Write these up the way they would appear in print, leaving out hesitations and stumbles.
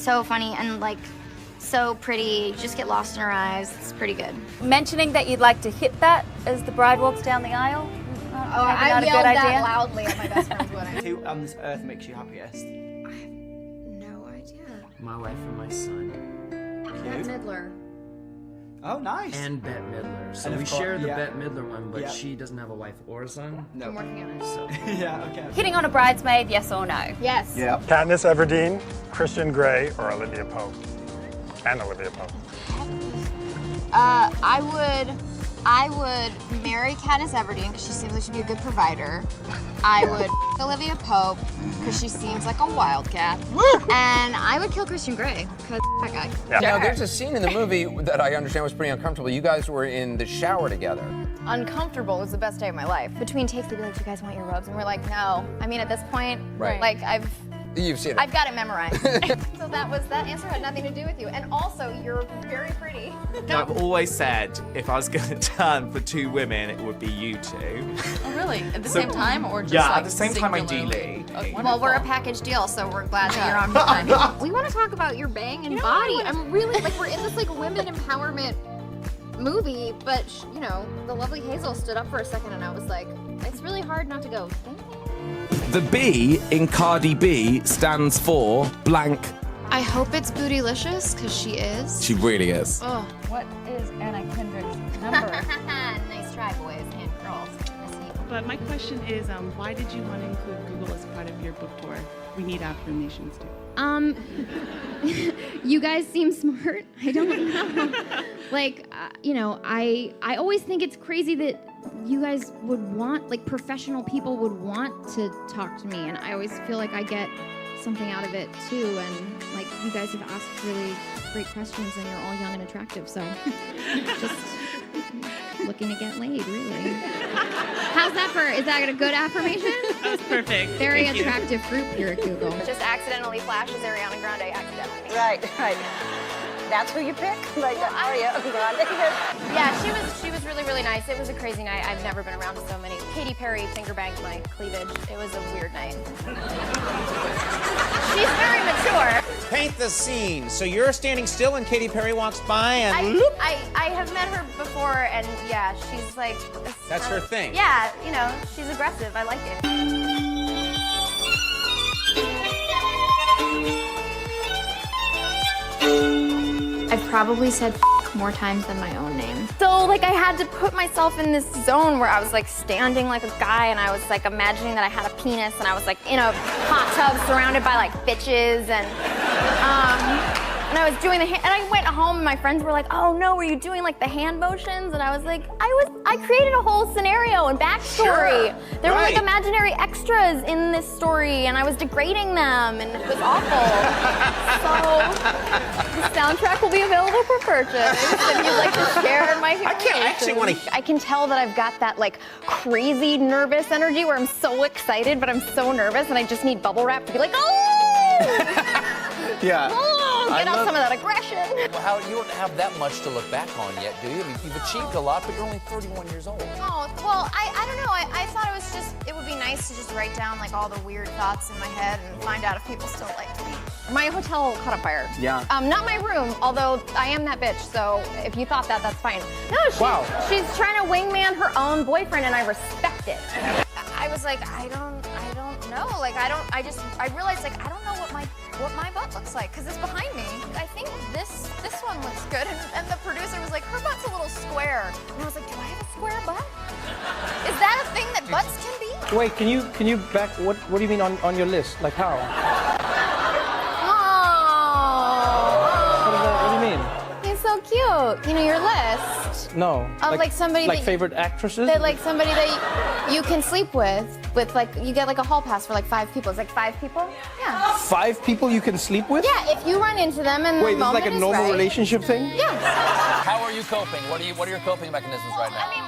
so funny and like so pretty. You just get lost in her eyes. It's pretty good. Mentioning that you'd like to hit that as the bride walks down the aisle? I yelled that loudly at my best friend's wedding. Who on this earth makes you happiest? I have no idea. My wife and my son. Bette Midler. Oh, nice. And Bette Midler. So And of we course- share the yeah. Bette Midler one, but Yeah. she doesn't have a wife or a son. No. I'm working on it. So Yeah, okay. Hitting on a bridesmaid, yes or no? Yes. Yeah. Katniss Everdeen, Christian Grey, or Olivia Pope? And Olivia Pope. I would marry Katniss Everdeen because she seems like she'd be a good provider. I would Olivia Pope because she seems like a wildcat. And I would kill Christian Grey because that guy. Yeah. Now, there's a scene in the movie that I understand was pretty uncomfortable. You guys were in the shower together. Uncomfortable was the best day of my life. Between takes, they'd be like, "Do you guys want your robes?" And we're like, "No." I mean, at this point, Right. like You've seen it. I've got it memorized. So that answer had nothing to do with you. And also, you're very pretty. I've always said if I was going to turn for two women, it would be you two. Oh, really? At the same time, or just Yeah, like at the same time, singularly? ideally. Oh, Well, we're a wonderful. package deal, so we're glad that you're on board. We want to talk about your bang and body. I'm really like we're in this like women empowerment movie, but you know, the lovely Hazel stood up for a second, and I was like, it's really hard not to go. Dang it. The B in Cardi B stands for blank. I hope it's bootylicious, because she is. She really is. Oh. What is Anna Kendrick's number? Nice try, boys and girls. But my question is, why did you want to include Google as part of your book tour? We need affirmations too. You guys seem smart. I don't know. Like, you know, I always think it's crazy that you guys would want, like, professional people would want to talk to me, and I always feel like I get something out of it too. And like, you guys have asked really great questions, and you're all young and attractive, so just looking to get laid, really. How's that for? Is that a good affirmation? That's perfect. Very Thank you. attractive group here at Google. Just accidentally flashes Ariana Grande accidentally. Right. That's who you pick? Like, Ariana Grande? Yeah, she was really, really nice. It was a crazy night. I've never been around so many. Katy Perry finger banged my cleavage. It was a weird night. She's very mature. Paint the scene. So you're standing still and Katy Perry walks by and I have met her before, and yeah, she's like... that's her thing. Yeah, you know, she's aggressive. I like it. I've probably said more times than my own name. So like I had to put myself in this zone where I was like standing like a guy, and I was like imagining that I had a penis, and I was like in a hot tub surrounded by like bitches, and I was doing the hand, and I went home and my friends were like, "Oh no, were you doing like the hand motions?" And I was like, I created a whole scenario and backstory. Sure. There were like Right. imaginary extras in this story, and I was degrading them, and it was awful. So the soundtrack will be available for purchase if you'd like to share my I actually want to. I can tell that I've got that like crazy nervous energy where I'm so excited, but I'm so nervous, and I just need bubble wrap to be like, oh! Yeah. Oh, get out some of that aggression. Well, Howard, you don't have that much to look back on yet, do you? I mean, you've achieved a lot, but you're only 31 years old. Oh, well, I don't know. I thought it would be nice to just write down like all the weird thoughts in my head and find out if people still liked me. My hotel caught on fire. Yeah. Not my room, although I am that bitch, so if you thought that, that's fine. No, she's trying to wingman her own boyfriend, and I respect it. I was like, I don't know. Like, I realized like I don't know what my butt looks like, because it's behind me. I think this one looks good, and the producer was like, her butt's a little square, and I was like, do I have a square butt? Is that a thing that butts can be? Wait, can you back, what do you mean on your list? Like how? What do you mean? He's so cute. You know, your list No. of like somebody Like that, favorite actresses? that like somebody that you can sleep with like you get like a hall pass for like 5 people. It's like 5 people. Yeah. 5 people you can sleep with? Yeah. If you run into them and Wait, the this is like moment a normal right. relationship thing? Yeah. How are you coping? What are your coping mechanisms right now? I mean,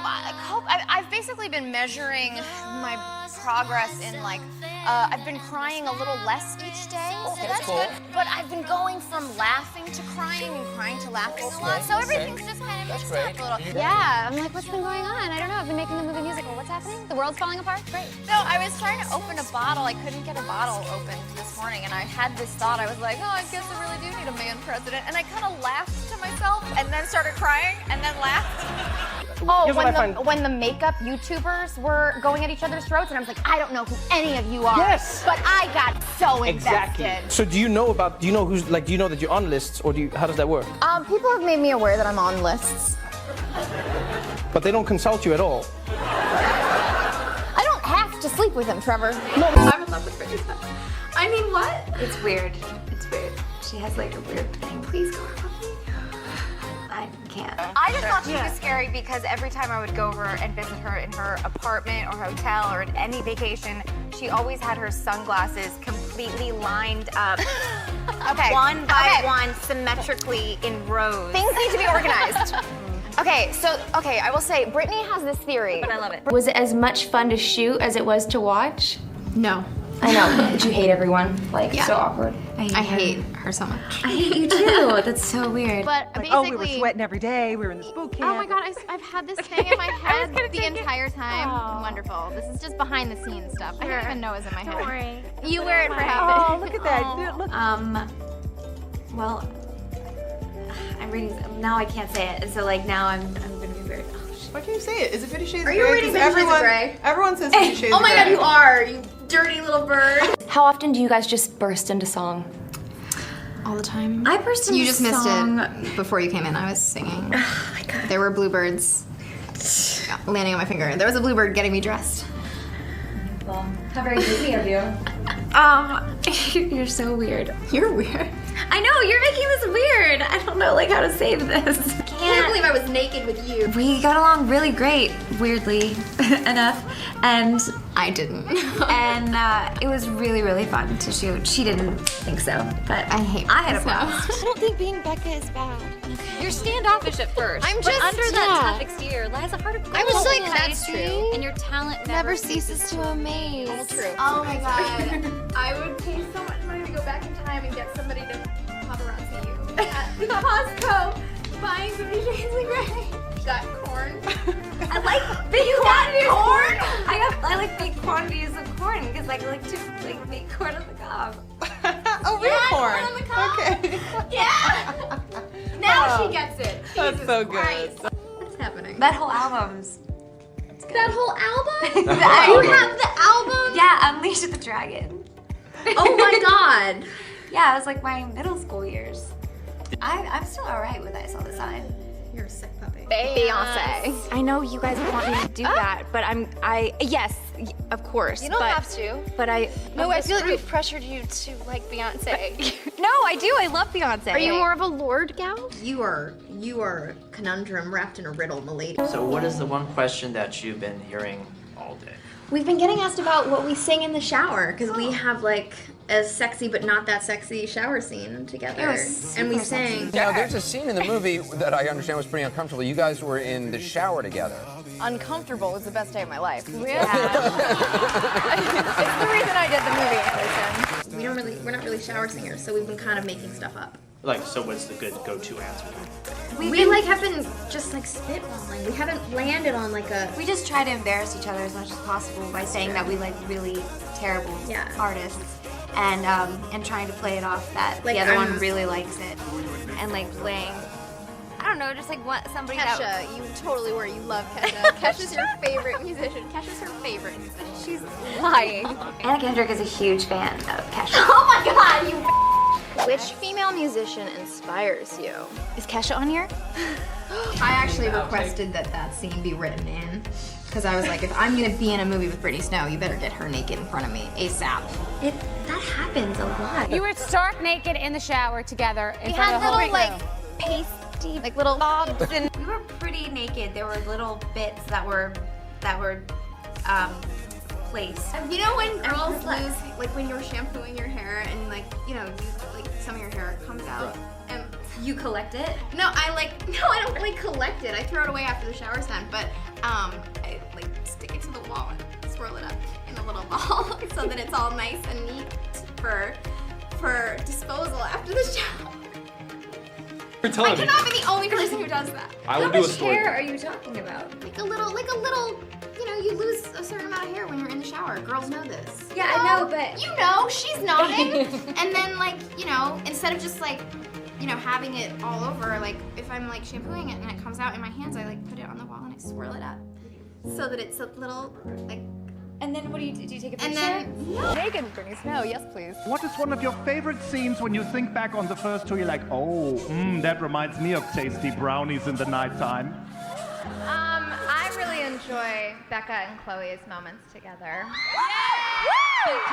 I've basically been measuring my progress in like, I've been crying a little less each day, so that's cool. good. But I've been going from laughing to crying and crying to laughing a lot, so everything's just kind of That's mixed great. up a little. Yeah, I'm like, what's been going on? I don't know. I've been making the movie musical. What's happening? The world's falling apart? Great. So I was trying to open a bottle. I couldn't get a bottle open this morning, and I had this thought. I was like, oh, I guess I really do need a man president. And I kind of laughed to myself, and then started crying, and then laughed. Oh, when the makeup YouTubers were going at each other's throats, and I was like, I don't know who any of you are. Yes. But I got so invested. Exactly. So do you know that you're on lists, or how does that work? People have made me aware that I'm on lists. But they don't consult you at all. I don't have to sleep with him, Trevor. No, I'm in love with Brittany. I mean, what? It's weird. It's weird. She has like a weird thing. Please go with me. I can't. I just thought she was scary because every time I would go over and visit her in her apartment or hotel or at any vacation, she always had her sunglasses completely lined up. Okay. One by one, symmetrically in rows. Things need to be organized. Okay, I will say, Brittany has this theory. But I love it. Was it as much fun to shoot as it was to watch? No. I know. Did you hate everyone? Like, so awkward. I hate her so much. I hate you too. That's so weird. But basically, Oh, we were sweating every day. We were in the spook camp. Oh my God, I've had this thing in my head the entire time. Wonderful. This is just behind the scenes stuff. I don't even know it's in my head. Don't worry. You wear it for habit. Oh, look at that. Look. Well, I'm reading. Now I can't say it, and so like now I'm gonna be very. Why can't you say it? Is it 50 Shades of Are Grey? you reading 50 Shades of Grey? Everyone says 50 Shades of Grey. Oh my God, you are, you dirty little bird. How often do you guys just burst into song? All the time. I burst into You just song. missed it before you came in. I was singing. Oh my God. There were bluebirds landing on my finger. There was a bluebird getting me dressed. Well, how very busy of you. You're so weird. You're weird. I know, you're making this weird. I don't know like how to save this. I can't believe I was naked with you. We got along really great, weirdly enough, and I didn't. and it was really, really fun to shoot. She didn't think so, but I had a blast. I don't think being Becca is bad. You're standoffish at first. I'm just under that tough exterior lies a heart of gold. I was like, that's true. And your talent Never ceases to amaze. All true. Oh my God. I would pay so much money to go back in time and get somebody to paparazzi you at the Costco buying 50 Shades of Grey. Got corn. I like big quantities of corn. I like big quantities of corn because I like to like make corn on the cob. Oh, real corn. On the cob. Okay. Yeah. Now she gets it. That's Jesus so good. Christ. What's happening? That whole album's. That whole album? You have the album? Yeah, Unleash the Dragon. Oh my God. Yeah, it was like my middle school years. I'm still alright with I Saw the Sign. You're a sick puppy. Beyonce. I know you guys want me to do that, but yes, of course. You don't have to. But I feel like we've pressured you to like Beyonce. No, I do. I love Beyonce. Are you more of a Lorde gal? You are a conundrum wrapped in a riddle, milady. So what is the one question that you've been hearing all day? We've been getting asked about what we sing in the shower because we have like a sexy but not that sexy shower scene together, and we sing. Now, there's a scene in the movie that I understand was pretty uncomfortable. You guys were in the shower together. Uncomfortable was the best day of my life. Yeah. It's the reason I did the movie, Anderson. We're not really shower singers, so we've been kind of making stuff up. Like, so what's the good go-to answer? We like have been just like spitballing. We haven't landed on like a. We just try to embarrass each other as much as possible by saying that we like really terrible artists, and trying to play it off that Like, the other one really likes it, and like playing. I don't know, just like what somebody Kesha, you totally were. You love Kesha. Kesha's your favorite musician. Kesha's her favorite. She's lying. Anna Kendrick is a huge fan of Kesha. Oh my God, you. Which female musician inspires you? Is Kesha on here? I actually requested that scene be written in because I was like, if I'm gonna be in a movie with Brittany Snow, you better get her naked in front of me ASAP. That happens a lot. You were stark naked in the shower together in We front had of the whole little big like room. pasty, like little bobs and. We were pretty naked. There were little bits that were placed. You know when girls lose, like when you're shampooing your hair and like, you know, like some of your hair comes out and You collect it? no, I don't like collect it. I throw it away after the shower's done, but I like stick it to the wall and swirl it up in a little ball so that it's all nice and neat for disposal after the shower. You're I telling me. cannot be the only person who does that. I will do a story. How much hair are you talking about? Like a little, you know, you lose a certain amount of hair when you're in the shower. Girls know this. Yeah, I know, but You know, she's nodding. And then like, you know, instead of just like, you know, having it all over, like if I'm like shampooing it and it comes out in my hands, I like put it on the wall and I swirl it up so that it's a little like. And then what do? Do you take a And picture? then Megan, Brittany Snow, yes please. What is one of your favorite scenes when you think back on the first two? You're like, oh, that reminds me of tasty brownies in the nighttime. I really enjoy Becca and Chloe's moments together. Chloe.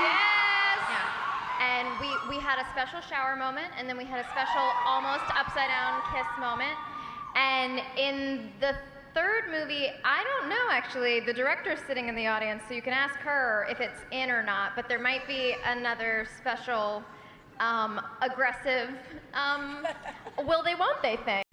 Yes! Yeah. And we had a special shower moment, and then we had a special almost upside down kiss moment. And in the third movie, I don't know actually. The director's sitting in the audience, so you can ask her if it's in or not, but there might be another special aggressive will they won't they thing.